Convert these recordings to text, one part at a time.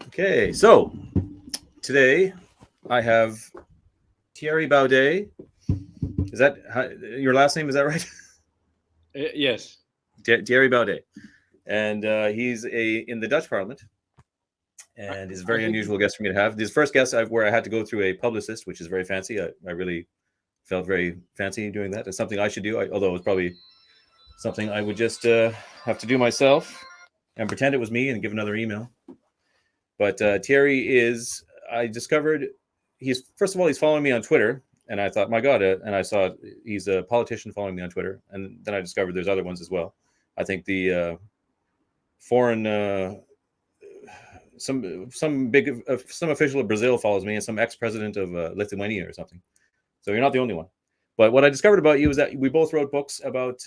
Okay, so today I have Thierry Baudet. Is that your last name? Is that right? Yes. Thierry Baudet, and he's in the Dutch Parliament, I, and is a I very think unusual guest for me to have. This first guest where I had to go through a publicist, which is very fancy. I really felt very fancy doing that. It's something I should do, although it was probably something I would just have to do myself and pretend it was me and give another email. But Thierry is, I discovered, he's first of all he's following me on Twitter, and I thought, my God, and I saw he's a politician following me on Twitter, and then I discovered there's other ones as well. I think the foreign some official of Brazil follows me, and some ex president of Lithuania or something. So you're not the only one. But what I discovered about you is that we both wrote books about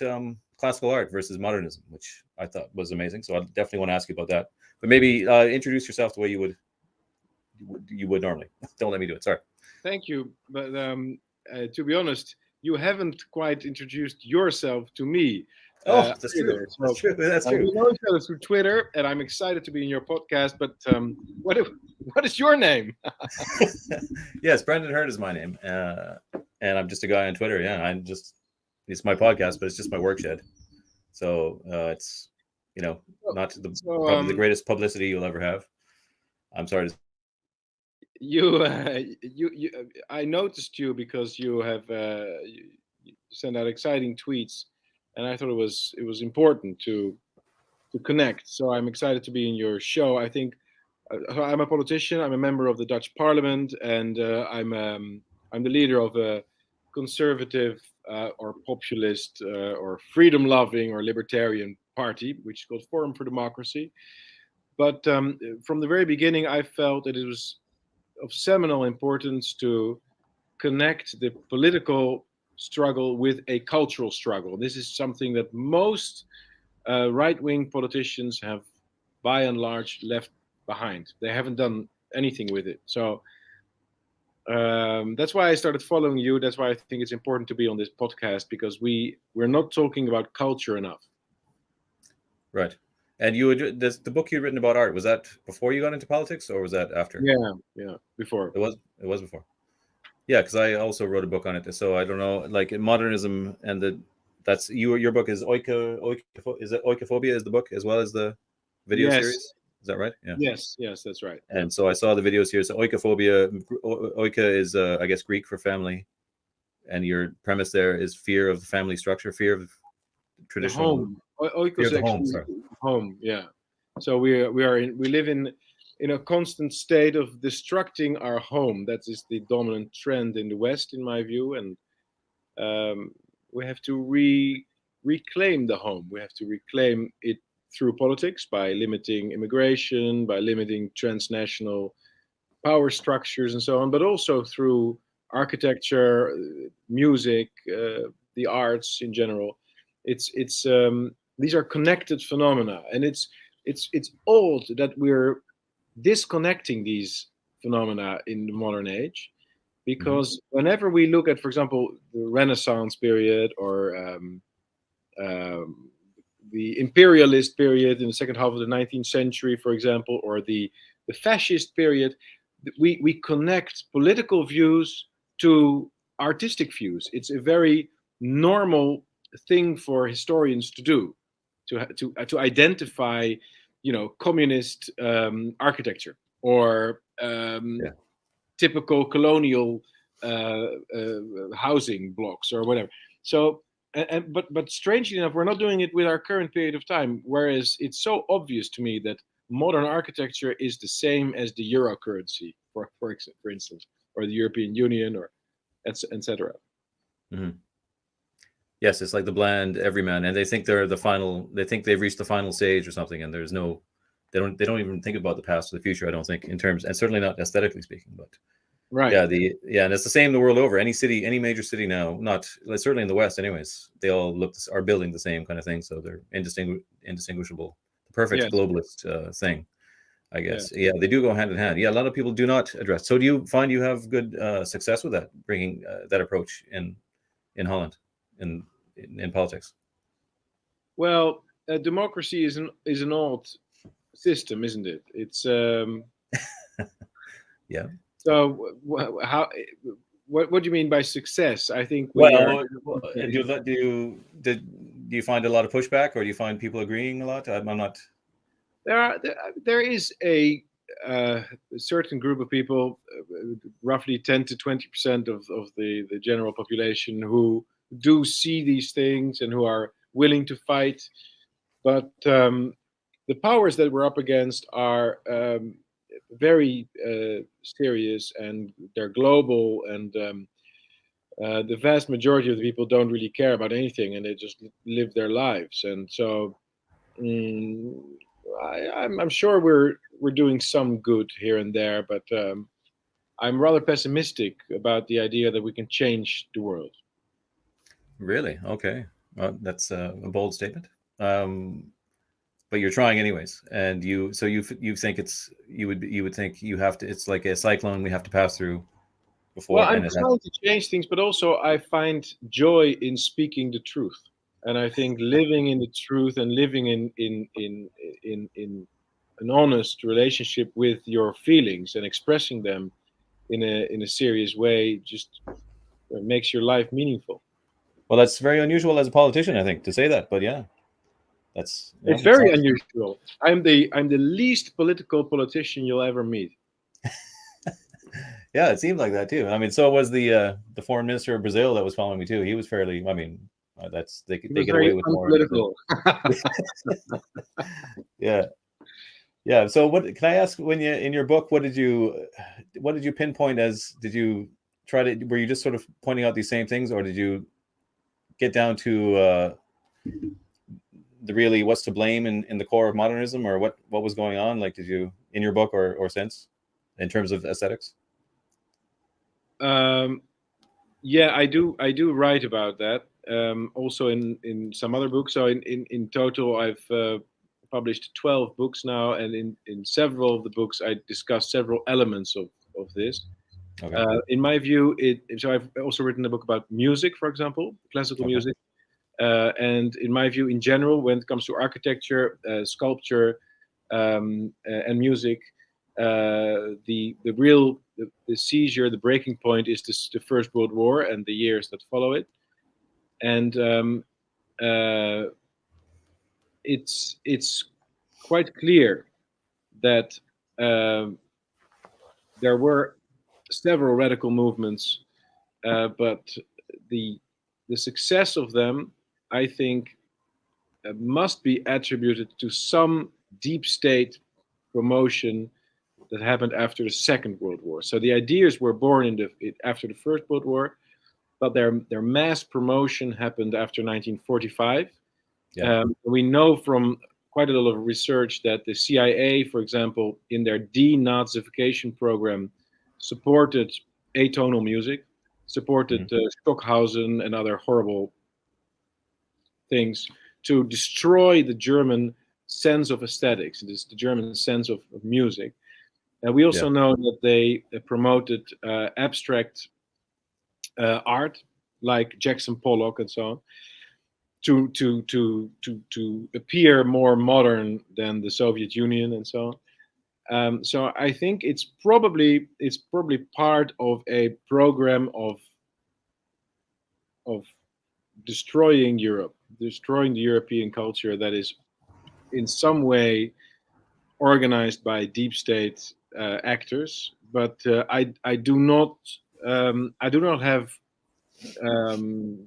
classical art versus modernism, which I thought was amazing. So I definitely want to ask you about that. But maybe introduce yourself the way you would normally. Don't let me do it. Sorry. thank you, but to be honest, you haven't quite introduced yourself to me Oh, that's true. either. That's So true. That's true. we know each other through Twitter, and I'm excited to be in your podcast. But what what is your name? Yes, Brendan Hurd is my name, and I'm just a guy on Twitter. Yeah, it's my podcast, but it's just my work shed. So it's not So probably the greatest publicity you'll ever have. I'm sorry to. I noticed you because you have you send out exciting tweets, and I thought it was important to connect. So I'm excited to be in your show. I think so I'm a politician. I'm a member of the Dutch Parliament, and I'm the leader of a conservative or populist or freedom-loving or libertarian party, which is called Forum for Democracy. But from the very beginning, I felt that it was of seminal importance to connect the political struggle with a cultural struggle. This is something that most right-wing politicians have, by and large, left behind. They haven't done anything with it. So that's why I started following you. That's why I think it's important to be on this podcast because we're not talking about culture enough. Right. And the book you'd written about art, was that before you got into politics, or was that after? Yeah, yeah. Before. It was before. Yeah, because I also wrote a book on it. So I don't know, like in modernism and that's your book is is it Oikophobia is the book as well as the video series? Yes, Is that right? Yeah. yes, yes. That's right. Yeah. And so I saw the videos here. So oikophobia, oika is I guess Greek for family, and your premise there is fear of the family structure, fear of The traditional, home. fear Oikos of the home. actually Sorry. home. Yeah. So we live in a constant state of destructing our home. That is the dominant trend in the West, in my view, and um, we have to reclaim the home. We have to reclaim it through politics by limiting immigration, by limiting transnational power structures, and so on, but also through architecture, music, the arts in general. It's these are connected phenomena, and it's old that we're disconnecting these phenomena in the modern age Hmm. because whenever we look at, for example, the Renaissance period or um, the imperialist period in the second half of the 19th century, for example, or the fascist period, we connect political views to artistic views. It's a very normal thing for historians to do, to identify, communist architecture or Yeah. typical colonial housing blocks or whatever. So, but strangely enough, we're not doing it with our current period of time. Whereas it's so obvious to me that modern architecture is the same as the euro currency, for instance, or the European Union, or etc. Hmm. Yes, it's like the bland everyman, and they think they're the final. They think they've reached the final stage or something, and there's no. They don't even think about the past or the future. I don't think in terms, and certainly not aesthetically speaking. But Right. yeah, and it's the same the world over. Any city, any major city now, not like, certainly in the West, anyways. They all are building the same kind of thing, so they're indistinguishable. The perfect Yes. globalist thing, I Yeah. guess. Yeah, they do go hand in hand. Yeah, a lot of people do not address. So do you find you have good success with that, bringing that approach in Holland, in in politics? Well, democracy is an odd system, isn't it? It's Yeah. So how? What do you mean by success? I think we are. Well, do you find a lot of pushback, or do you find people agreeing a lot? I'm not. There is a certain group of people, roughly 10 to 20% of the general population, who do see these things and who are willing to fight. But the powers that we're up against are very serious, and they're global, and the vast majority of the people don't really care about anything, and they just live their lives. And so mm, I'm sure we're doing some good here and there, but I'm rather pessimistic about the idea that we can change the world. Really? Okay. Well, that's a bold statement. But you're trying anyways, and you think you would think you have to. It's like a cyclone we have to pass through Well, before, I'm and it has. trying to change things, but also I find joy in speaking the truth, and I think living in the truth and living in an honest relationship with your feelings and expressing them in a serious way just makes your life meaningful. Well, that's very unusual as a politician, I think, to say that. But yeah, that's It's it very sounds. unusual. I'm the least political politician you'll ever meet. Yeah, it seemed like that too. I mean, so was the foreign minister of Brazil that was following me too. He was fairly. I mean, that's It they was get away very with more than. unpolitical. Yeah, yeah. So, what can I ask? When you in your book, what did you pinpoint as? Did you try to? Were you just sort of pointing out these same things, or did you get down to the really what's to blame in the core of modernism, or what was going on? Like, did you in your book or since, in terms of aesthetics? um, yeah, I do write about that. Also in some other books. So in total, I've published 12 books now, and in several of the books, I discuss several elements of this. Okay. In my view, so I've also written a book about music, for example, classical Okay. music. And in my view, in general, when it comes to architecture, sculpture, and music, the seizure, the breaking point is the First World War and the years that follow it. And uh, it's quite clear that um there were several radical movements, but the the success of them, I think, must be attributed to some deep state promotion that happened after the Second World War. So the ideas were born after the First World War, but their mass promotion happened after 1945. Yeah. We know from quite a lot of research that the CIA, for example, in their denazification program, supported atonal music, supported Mhm. Stockhausen and other horrible things to destroy the German sense of aesthetics, the German sense of music. And we Yeah. also know that they promoted abstract art like Jackson Pollock and so on to appear more modern than the Soviet Union and so on. So I think it's probably part of a program of destroying Europe, destroying the European culture that is in some way organized by deep state actors. But I do not have um,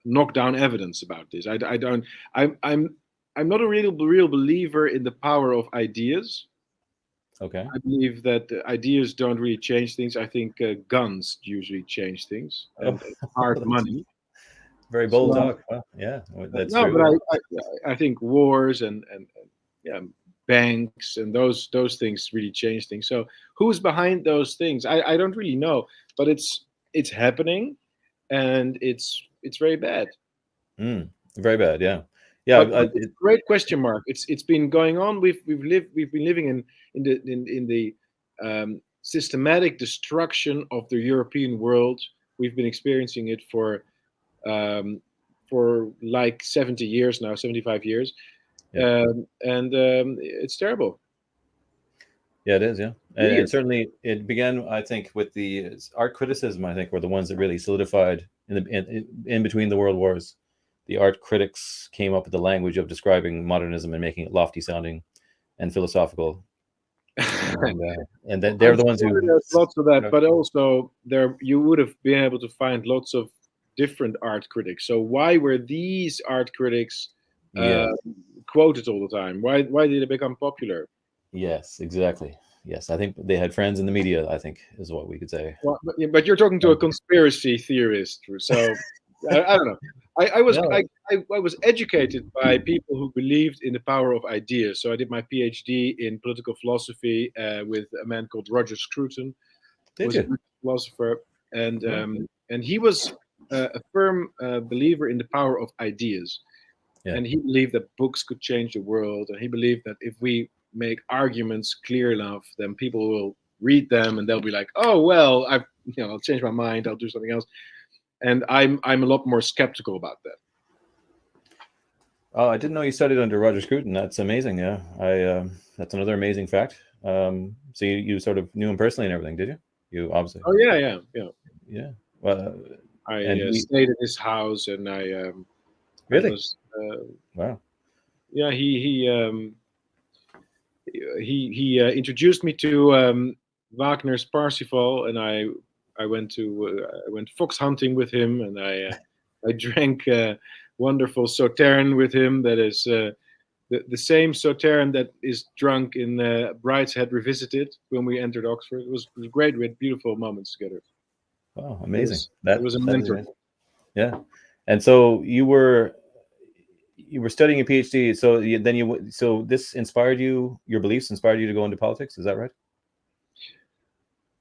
knockdown evidence about this. I don't. I'm not a real believer in the power of ideas. Okay. I believe that ideas don't really change things. I think guns usually change things, Oh, and hard that's money. very bold So talk. Well, yeah, that's no, true. but I think wars and yeah, banks and those things really change things. So who's behind those things? I don't really know, but it's happening, and it's very bad. Very bad. Yeah. Yeah. But it's a great question mark. It's been going on. We've been living in the systematic destruction of the European world. We've been experiencing it um, for like 70 years now, 75 years, Yeah. and it's terrible. Yeah, it is. Yeah, and Weird. certainly it began, I think, with the art criticism. I think were the ones that really solidified in between the world wars. The art critics came up with the language of describing modernism and making it lofty sounding and philosophical, and then they're I'm the ones sure who. there's lots of that, but also there you would have been able to find lots of different art critics. So why were these art critics uh, Yeah. quoted all the time? Why did they become popular? Yes. Exactly. Yes, I think they had friends in the media. I think is what we could say. Well, but you're talking to a conspiracy theorist, so I don't know. No. I was educated by people who believed in the power of ideas. So I did my PhD in political philosophy with a man called Roger Scruton, who Did was a you? British philosopher, Oh, and he was a firm believer in the power of ideas. yeah. And he believed that books could change the world, and he believed that if we make arguments clear enough, then people will read them and they'll be like, "Oh well, I'll change my mind. I'll do something else." And I'm a lot more skeptical about that. Oh, I didn't know you studied under Roger Scruton. That's amazing. Yeah, I. That's another amazing fact. So you sort of knew him personally and everything, did you? You obviously. Oh yeah, yeah, yeah. Yeah. Well, I and he stayed at his house, and I really. was Wow. yeah. He introduced me to Wagner's Parsifal, and I went fox hunting with him, and I drank wonderful Sauterne with him. That is the same Sauterne that is drunk in Brideshead Revisited when we entered Oxford. It was great. We had beautiful moments together. Wow. It Amazing. was it That was a that is mentor. amazing. Yeah. And so you were studying a PhD. So so this inspired you. Your beliefs inspired you to go into politics. Is that right?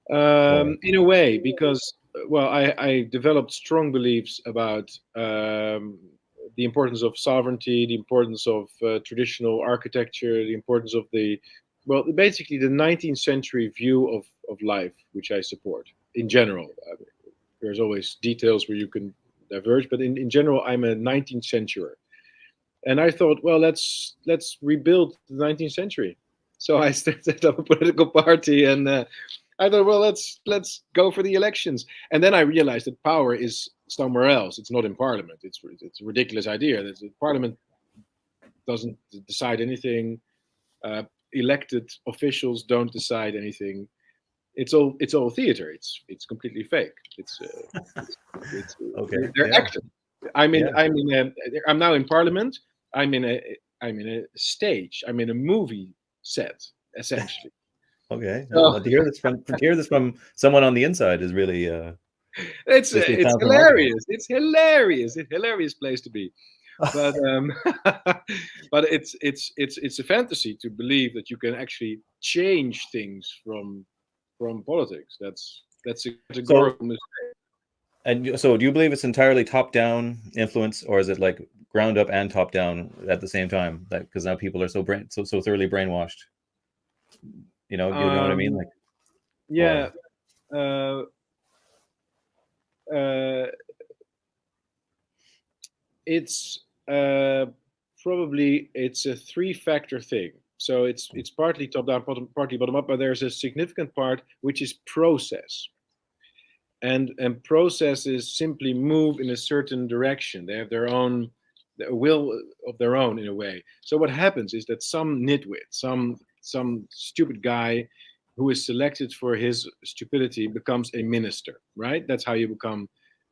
Or In a way, because well, I developed strong beliefs about the importance of sovereignty, the importance of traditional architecture, the importance of basically the 19th century view of life, which I support in general. There's always details where you can diverge, but in general, I'm a 19th century. And I thought, well, let's rebuild the 19th century. So I set up a political party, and I thought, well, let's go for the elections. And then I realized that power is somewhere else. It's not in Parliament. It's a ridiculous idea. That Parliament doesn't decide anything. Uh, Elected officials don't decide anything. It's all theater. It's completely fake. It's okay. they're Yeah. acting. Yeah. I'm now in Parliament. I'm in a I'm in a stage. I'm in a movie set essentially. Okay. So To hear this from someone on the inside is really it it's sounds remarkable. hilarious. It's hilarious. It's a hilarious place to be. But but it's a fantasy to believe that you can actually change things from politics. That's a So categorical mistake. so do you believe it's entirely top down influence, or is it like ground up and top down at the same time? That because now people are so thoroughly brainwashed. You know what I mean? Um, Like, yeah. or Uh, uh, it's probably it's a three-factor thing. So it's partly top down, partly bottom up, but there's a significant part which is process. And processes simply move in a certain direction. They have their own will of their own in a way. So what happens is that some nitwit, some stupid guy who is selected for his stupidity becomes a minister, right? That's how you become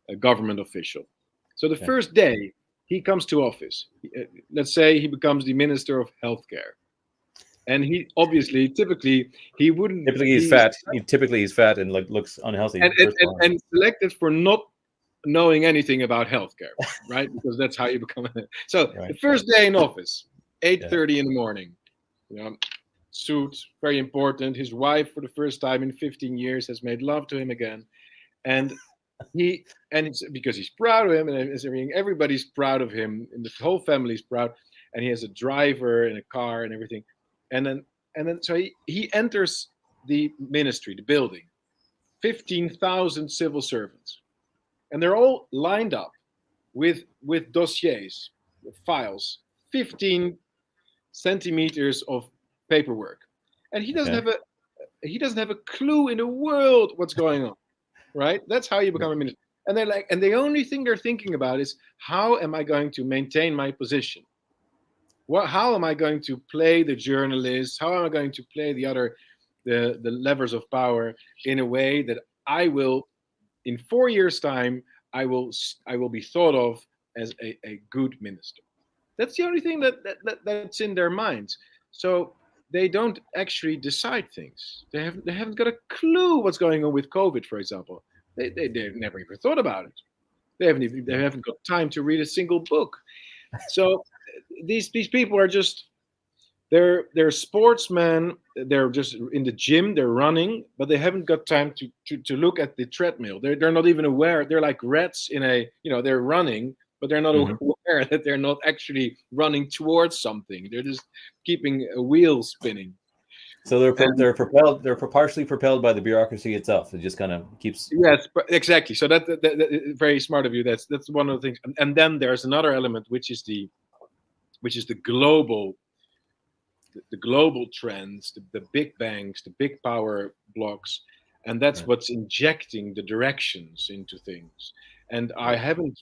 a government official. So the yeah. first day he comes to office, let's say he becomes the minister of healthcare, and he obviously, typically, he wouldn't. Typically he's He's fat. Typically he's fat and like looks unhealthy. First of all. and selected for not knowing anything about healthcare, right? Because that's how you become. So Right. the first day in office, Yeah. 8:30 in the morning, you know, suit, very important. His wife, for the first time in 15 years, has made love to him again, and it's because he's proud of him, and everything. Everybody's proud of him, and the whole family's proud. And he has a driver and a car and everything, and then so he enters the ministry, the building, 15,000 civil servants, and they're all lined up with dossiers, with files, 15 centimeters of paperwork, and he doesn't Okay. have a he doesn't have a clue in the world what's going on, right? That's how you become a minister. And they're like, and the only thing they're thinking about is, how am I going to maintain my position? How am I going to play the journalist? How am I going to play the levers of power in a way that I will, in 4 years' time, I will be thought of as a good minister. That's the only thing that's in their minds. So they don't actually decide things. They haven't got a clue what's going on with COVID, for example. They've never even thought about it. They haven't got time to read a single book. So these people are just they're sportsmen. They're just in the gym. They're running, but they haven't got time to look at the treadmill. They're not even aware. They're like rats in a they're running, but they're not aware that they're not actually running towards something. They're just keeping a wheel spinning. So they're propelled. They're partially propelled by the bureaucracy itself. It just kind of keeps. Yes, exactly. So that very smart of you. That's one of the things. And then there's another element, which is the global trends, the big banks, the big power blocks, and that's what's injecting the directions into things. And I haven't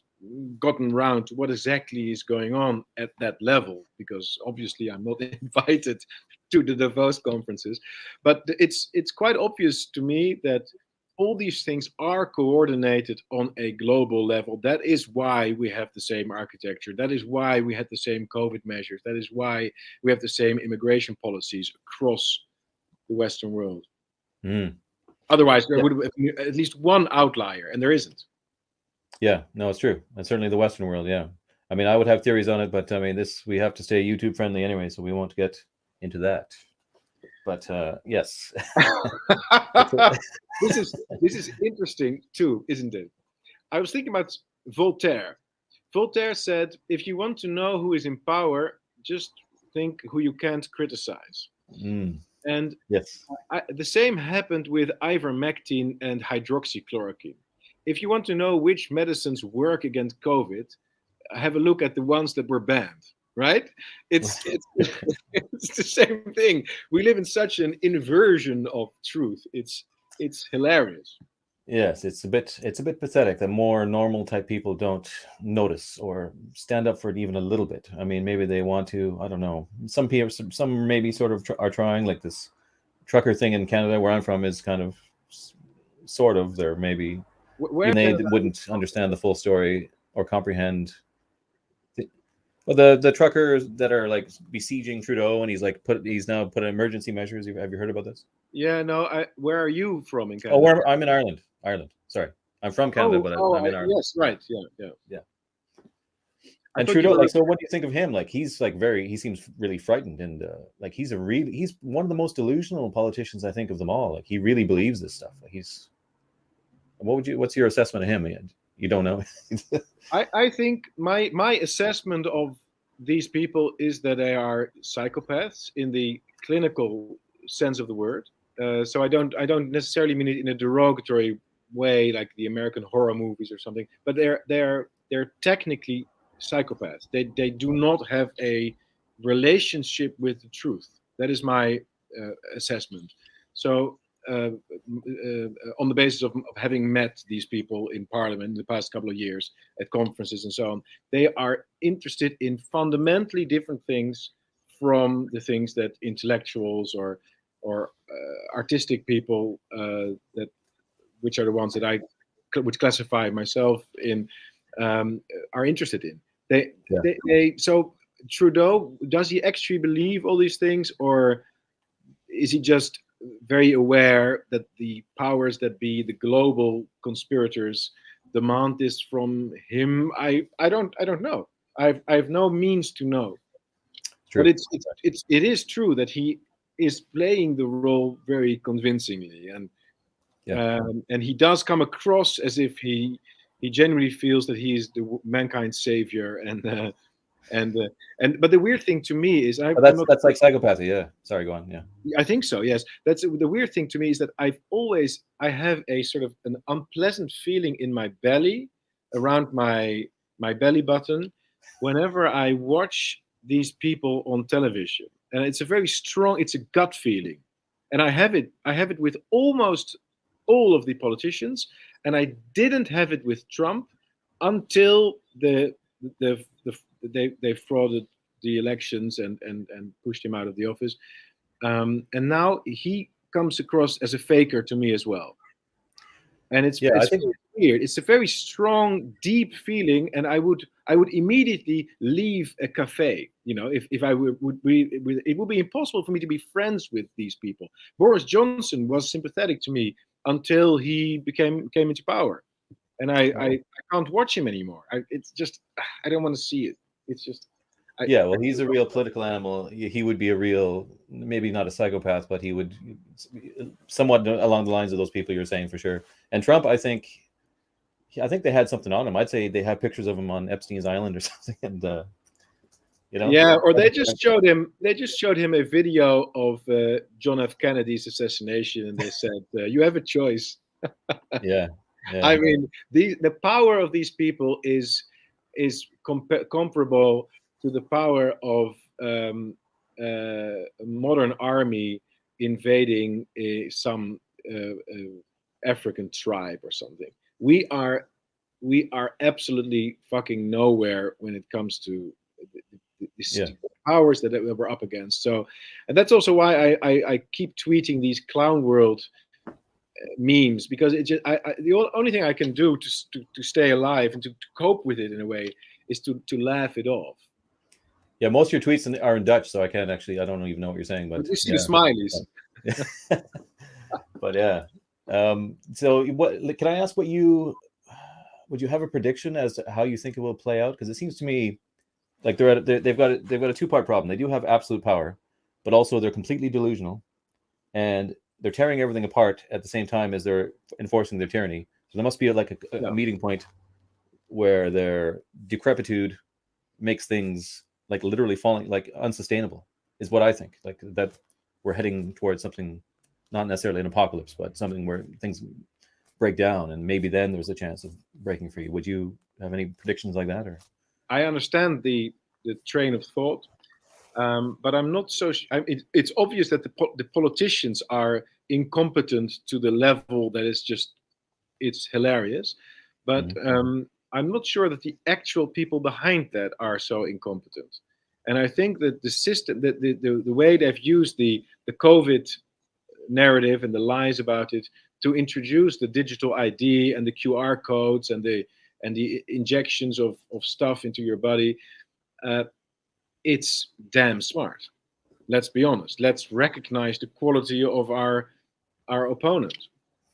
gotten around to what exactly is going on at that level, because obviously I'm not invited to the Davos conferences. But it's quite obvious to me that all these things are coordinated on a global level. That is why we have the same architecture. That is why we had the same COVID measures. That is why we have the same immigration policies across the Western world. Otherwise, there would be at least one outlier, and there isn't. Yeah, no, it's true. And certainly the Western world, yeah. I mean, I would have theories on it, but I mean, we have to stay YouTube friendly anyway, so we won't get into that. But yes. This is interesting too, isn't it? I was thinking about Voltaire. Voltaire said, if you want to know who is in power, just think who you can't criticize. And yes, the same happened with ivermectin and hydroxychloroquine. If you want to know which medicines work against COVID, have a look at the ones that were banned. Right? It's the same thing. We live in such an inversion of truth. It's hilarious. Yes, it's a bit pathetic that more normal type people don't notice or stand up for it even a little bit. I mean, maybe they want to. I don't know. Some people, some maybe sort of are trying. Like this trucker thing in Canada, where I'm from, is kind of sort of there. Maybe they wouldn't understand the full story or comprehend. Well, the truckers that are like besieging Trudeau, and he's now put in emergency measures. Have you heard about this? Yeah, no. Where are you from in Canada? Oh, I'm in Ireland. Sorry, I'm from Canada, but I'm in Ireland. Yes, right. Yeah. And Trudeau, like, so what do you think of him? Like, he's like he seems really frightened, and like he's one of the most delusional politicians I think of them all. Like, he really believes this stuff. Like, what's your assessment of him? You don't know? I think my assessment of these people is that they are psychopaths in the clinical sense of the word. So I don't necessarily mean it in a derogatory way, like the American horror movies or something. But they're technically psychopaths. They do not have a relationship with the truth. That is my assessment. So. On the basis of having met these people in Parliament in the past couple of years at conferences and so on, they are interested in fundamentally different things from the things that intellectuals or artistic people which are the ones that I would classify myself in are interested in. So Trudeau, does he actually believe all these things, or is he just very aware that the powers that be, the global conspirators, demand this from him? I don't know. I have no means to know. True. But it is true that he is playing the role very convincingly, and he does come across as if he genuinely feels that he is the mankind's savior, but the weird thing to me is that's like psychopathy. Yeah. Sorry, go on. Yeah. I think so. Yes. That's the weird thing to me, is that I have a sort of an unpleasant feeling in my belly, around my belly button, whenever I watch these people on television, and it's a gut feeling. and I have it. I have it with almost all of the politicians, and I didn't have it with Trump until they frauded the elections and pushed him out of the office. And now he comes across as a faker to me as well. And it's Yeah, I it's think very weird. It's a very strong, deep feeling, and I would immediately leave a cafe. If I would be, it would be impossible for me to be friends with these people. Boris Johnson was sympathetic to me until he came into power, and I can't watch him anymore. It's just I don't want to see it. It's just yeah. Well, he's a real political animal. He would be a real, maybe not a psychopath, but he would somewhat along the lines of those people you're saying for sure. And Trump, I think they had something on him. I'd say they have pictures of him on Epstein's Island or something, and Yeah, or they just showed him. They just showed him a video of John F. Kennedy's assassination, and they said, "You have a choice." yeah, yeah, I mean, the power of these people is comparable to the power of a modern army invading some African tribe or something. We are absolutely fucking nowhere when it comes to the powers that we're up against. So, and that's also why I keep tweeting these clown world memes, because it just the only thing I can do to stay alive and to cope with it in a way is to laugh it off. yeah. Most of your tweets are in Dutch, so I can't actually. I don't even know what you're saying, but You see yeah. the smileys. But yeah. So, what can I ask? Would you have a prediction as to how you think it will play out? Because it seems to me like they've got a two-part problem. They do have absolute power, but also they're completely delusional, and they're tearing everything apart at the same time as they're enforcing their tyranny. So there must be a meeting point where their decrepitude makes things like literally falling, like unsustainable, is what I think. Like that we're heading towards something, not necessarily an apocalypse, but something where things break down, and maybe then there's a chance of breaking free. Would you have any predictions like that? Or I understand the train of thought, but I'm not so. It's obvious that the politicians are incompetent to the level that is just it's hilarious, but I'm not sure that the actual people behind that are so incompetent. And I think that the system, that the way they've used the COVID narrative and the lies about it to introduce the digital ID and the QR codes and the injections of stuff into your body, it's damn smart. Let's be honest. Let's recognize the quality of our opponent.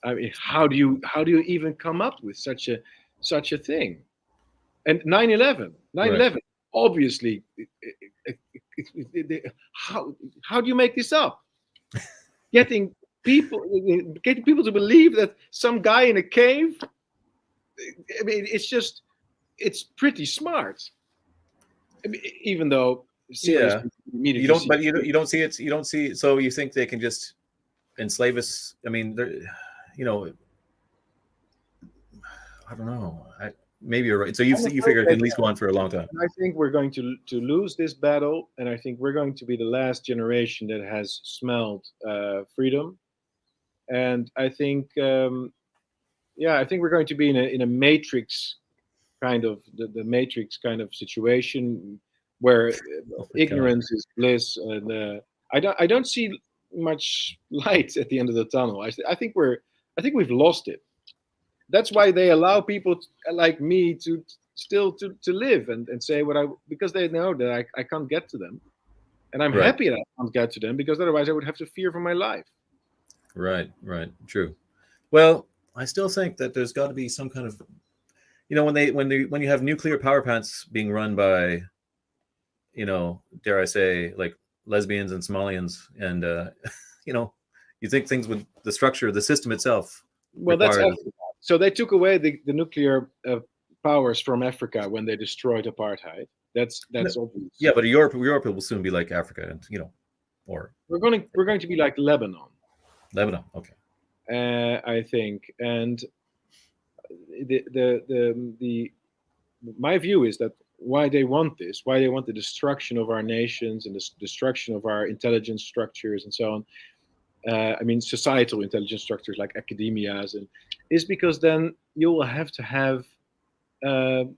I mean, how do you even come up with such a thing? And 9/11, obviously, how do you make this up? Getting people to believe that some guy in a cave. I mean, it's pretty smart. I mean, even though you don't, but you don't see it. You don't see. So you think they can just enslave us? I mean, I don't know. Maybe you're right. So you figure it can at least go on for a long time. I think we're going to lose this battle, and I think we're going to be the last generation that has smelled freedom. And I think, I think we're going to be in a matrix kind of the matrix kind of situation where ignorance is bliss, and I don't see much light at the end of the tunnel. I think we've lost it. That's why they allow people like me to still live and say what because they know that I can't get to them, and I'm happy that I can't get to them, because otherwise I would have to fear for my life. Right, true. Well, I still think that there's got to be some kind of, when you have nuclear power plants being run by, dare I say, like lesbians and Somalians, and you think things with the structure, the system itself. Well, so they took away the nuclear powers from Africa when they destroyed apartheid. That's obvious. Yeah, but Europe will soon be like Africa, and or we're going to be like Lebanon. Lebanon, okay. I think, and my view is that why they want the destruction of our nations and the destruction of our intelligence structures and so on, I mean societal intelligence structures like academias, and is because then you will have to have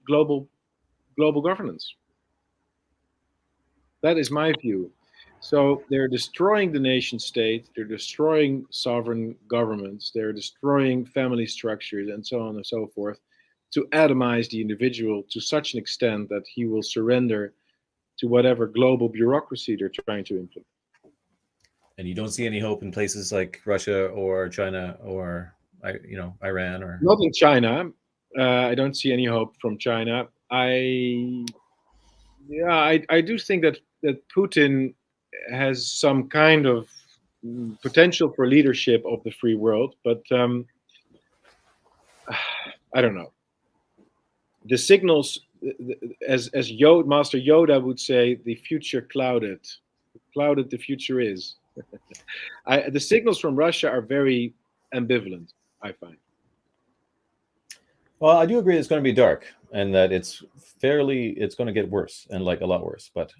global governance. That is my view. So they're destroying the nation state, they're destroying sovereign governments, they're destroying family structures, and so on and so forth, to atomize the individual to such an extent that he will surrender to whatever global bureaucracy they're trying to implement. And you don't see any hope in places like Russia or China or Iran or Not in China. I don't see any hope from China. I do think that Putin has some kind of potential for leadership of the free world, but I don't know. The signals, as Master Yoda would say, the future clouded. Clouded the future is. The signals from Russia are very ambivalent, I find. Well, I do agree it's going to be dark and that it's going to get worse and like a lot worse, but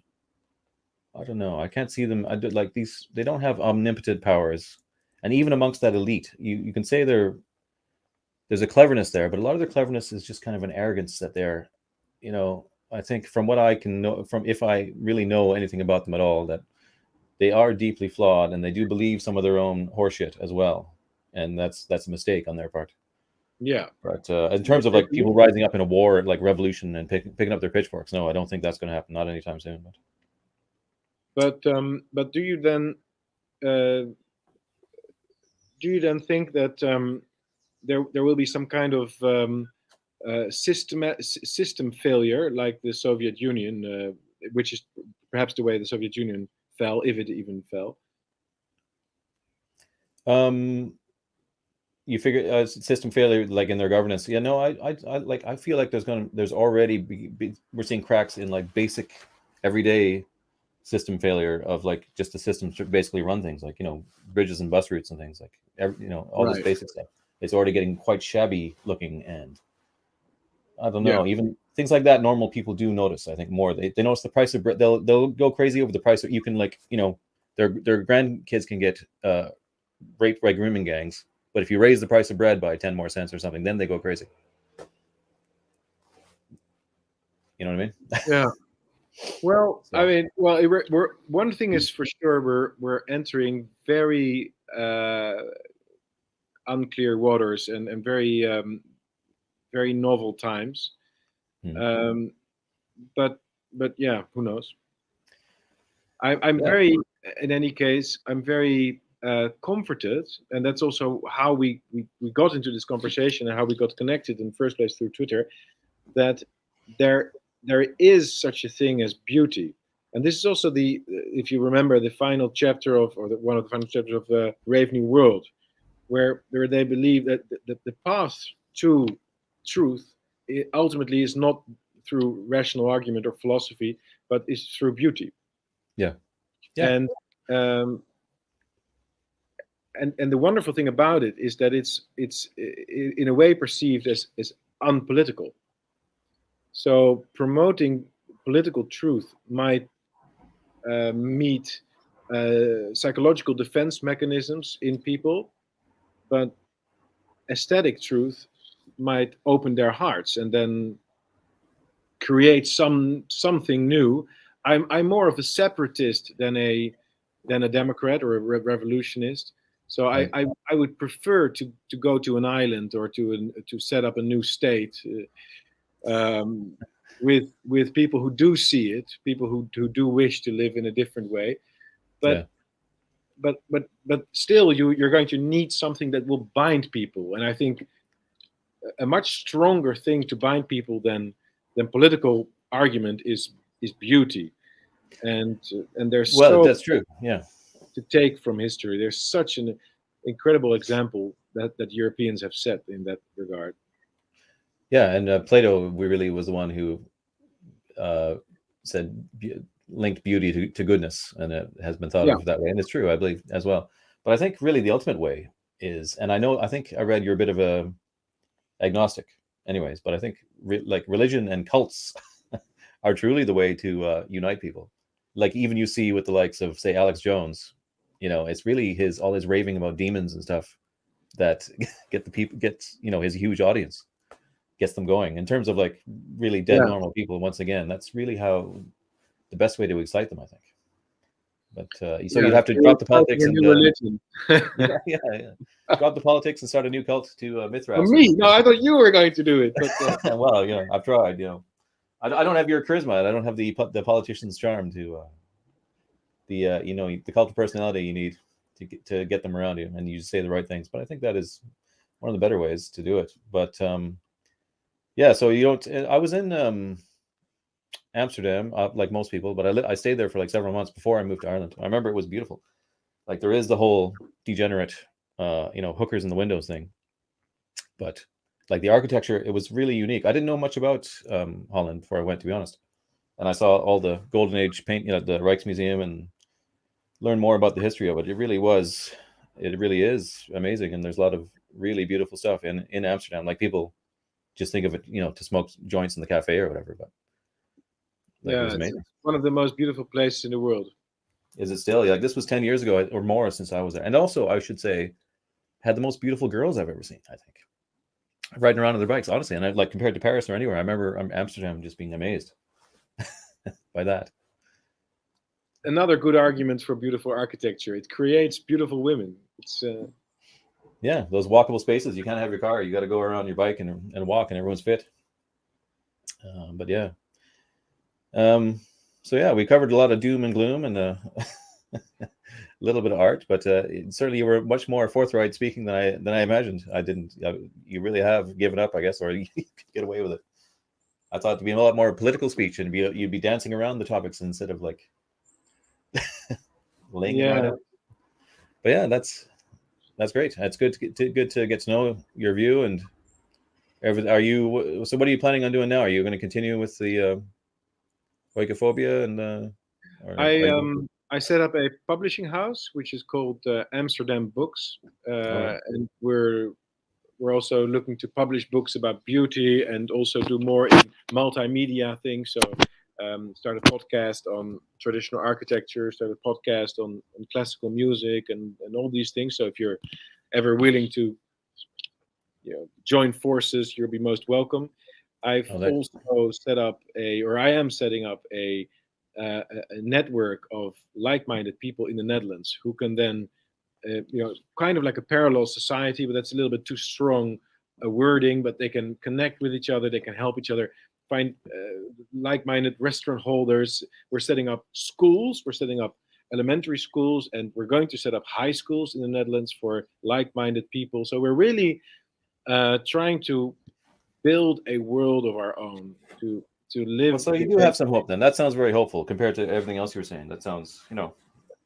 I don't know. I can't see them. Like these, they don't have omnipotent powers. And even amongst that elite, you can say there's a cleverness there, but a lot of their cleverness is just kind of an arrogance that they're, I think from what I can know, from if I really know anything about them at all, that they are deeply flawed and they do believe some of their own horseshit as well. And that's a mistake on their part. Yeah. But in terms of like people rising up in a war, like revolution and picking up their pitchforks, no, I don't think that's going to happen. Not anytime soon. But do you then think that there will be some kind of system failure like the Soviet Union, which is perhaps the way the Soviet Union fell, if it even fell? You figure system failure like in their governance. Yeah, no, I feel like there's already we're seeing cracks in like basic everyday system failure of like just the systems to basically run things like bridges and bus routes and things like all this basic stuff. It's already getting quite shabby looking, and I don't know, even things like that normal people do notice. I think more they notice the price of bread. They'll go crazy over the price. You can like their grandkids can get raped by grooming gangs, but if you raise the price of bread by 10 more cents or something, then they go crazy. You know what I mean? Yeah. Well, so. I mean, we're one thing is for sure, we're entering very unclear waters and very very novel times. But yeah, who knows? I'm very, in any case, I'm very comforted, and that's also how we got into this conversation and how we got connected in the first place through Twitter, that there is such a thing as beauty. And this is also if you remember, the final chapter one of the final chapters of Brave New World, where they believe that the path to truth ultimately is not through rational argument or philosophy, but is through beauty. Yeah. And the wonderful thing about it is that it's in a way perceived as unpolitical. So promoting political truth might meet psychological defense mechanisms in people, but aesthetic truth might open their hearts and then create something new. I'm more of a separatist than a Democrat or a revolutionist. So right. I would prefer to go to an island or to set up a new state with people who do see it, people who do wish to live in a different way. But still, you're going to need something that will bind people. And I think a much stronger thing to bind people than political argument is beauty. And there's that's true. Yeah. To take from history. There's such an incredible example that Europeans have set in that regard. Yeah, and Plato really was the one who said linked beauty to goodness, and it has been thought of that way, and it's true, I believe, as well. But I think really the ultimate way is, and I think I read you're a bit of a agnostic, anyways, but I think like religion and cults are truly the way to unite people. Like even you see with the likes of say Alex Jones, it's really all his raving about demons and stuff that gets his huge audience, gets them going in terms of like really dead normal people. Once again, that's really how the best way to excite them, I think. But so you'd have to drop the politics and drop the politics and start a new cult to Mithras. For me, no, I thought you were going to do it. But well, I've tried. I don't have your charisma. I don't have the politician's charm to the cult of personality you need to get them around you, and you say the right things. But I think that is one of the better ways to do it. But yeah, so you don't. I was in Amsterdam, like most people, but I stayed there for like several months before I moved to Ireland. I remember it was beautiful. Like there is the whole degenerate, hookers in the windows thing, but like the architecture, it was really unique. I didn't know much about Holland before I went, to be honest, and I saw all the Golden Age paint, the Rijksmuseum, and learned more about the history of it. It really is amazing, and there's a lot of really beautiful stuff in Amsterdam. Like people just think of it, to smoke joints in the cafe or whatever, but yeah, it's one of the most beautiful places in the world. Is it still? Like this was 10 years ago or more since I was there, and also I should say, had the most beautiful girls I've ever seen. I think riding around on their bikes, honestly, and I like compared to Paris or anywhere. I remember Amsterdam just being amazed by that. Another good argument for beautiful architecture: it creates beautiful women. It's yeah, those walkable spaces. You can't have your car; you got to go around your bike and walk, and everyone's fit. But yeah. So yeah, we covered a lot of doom and gloom and a little bit of art, but certainly you were much more forthright speaking than I imagined. I didn't. You really have given up, I guess, or you could get away with it. I thought it'd be a lot more political speech, and you'd be dancing around the topics instead of like laying it right out. But yeah, that's great. That's good to get to know your view and everything. So what are you planning on doing now? Are you going to continue with the Oikophobia and I set up a publishing house which is called Amsterdam Books, and we're also looking to publish books about beauty and also do more in multimedia things. So start a podcast on traditional architecture, start a podcast on classical music and all these things. So if you're ever willing to join forces, you'll be most welcome. I've also set up I am setting up a network of like-minded people in the Netherlands who can then, kind of like a parallel society, but that's a little bit too strong a wording, but they can connect with each other, they can help each other, find like-minded restaurant holders. We're setting up schools, we're setting up elementary schools, and we're going to set up high schools in the Netherlands for like-minded people. So we're really trying to build a world of our own to live. Well, so you do have some hope then. That sounds very hopeful compared to everything else you were saying. That sounds,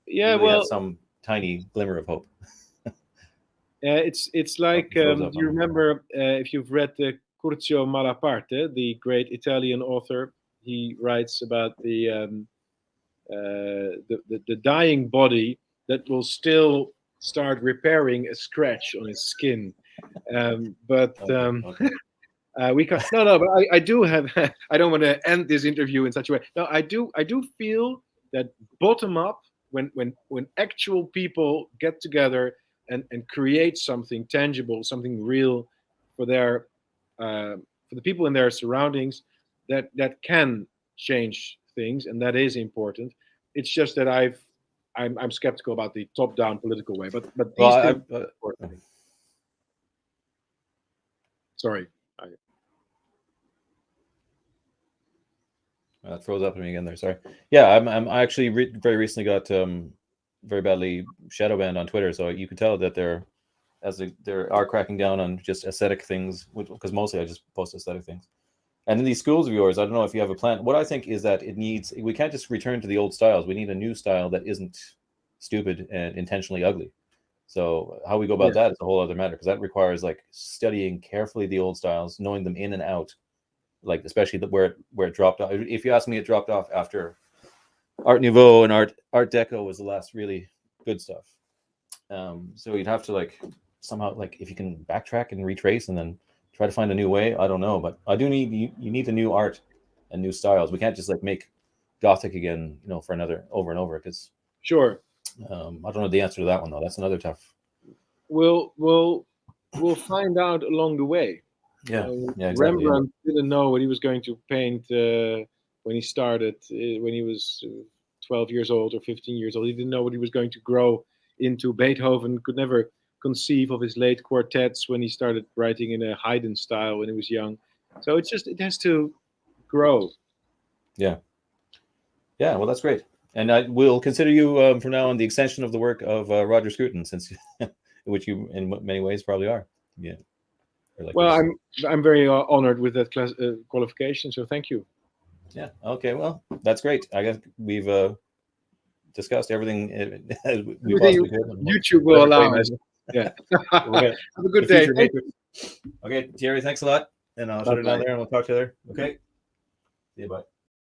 yeah, really have some tiny glimmer of hope. It's like, do you remember if you've read Curcio Malaparte, the great Italian author? He writes about the dying body that will still start repairing a scratch on his skin. But we can no, but I do have. I don't want to end this interview in such a way. No, I do feel that bottom up, when actual people get together and create something tangible, something real for the people in their surroundings, that can change things, and that is important. It's just that I'm skeptical about the top-down political way, but these things are important. Sorry. That froze up at me again there. Sorry. Yeah, I actually very recently got very badly shadow banned on Twitter, so you can tell that they are cracking down on just aesthetic things, because mostly I just post aesthetic things. And in these schools of yours, I don't know if you have a plan. What I think is that we can't just return to the old styles. We need a new style that isn't stupid and intentionally ugly. So how we go about that is a whole other matter, because that requires like studying carefully the old styles, knowing them in and out, like especially where it dropped off. If you ask me, it dropped off after Art Nouveau and Art Deco was the last really good stuff. So you'd have to like somehow, like if you can backtrack and retrace and then try to find a new way. I don't know, but I do need you need a new art and new styles. We can't just like make Gothic again, for another over and over, because sure. I don't know the answer to that one though. That's another tough. We'll find out along the way. Yeah, yeah, exactly. Rembrandt didn't know what he was going to paint when he started, when he was 12 years old or 15 years old. He didn't know what he was going to grow into. Beethoven could never conceive of his late quartets when he started writing in a Haydn style when he was young. So it has to grow. Yeah. Yeah, well, that's great. And I will consider you from now on the extension of the work of Roger Scruton, since which you in many ways probably are. Yeah. Like well, I'm very honored with that qualification. So thank you. Yeah. Okay. Well, that's great. I guess we've discussed everything we possibly could. YouTube will allow us. Yeah. Have a good day. Okay, Thierry, thanks a lot. And I'll shut it down there and we'll talk to you there. Okay. See you. Bye.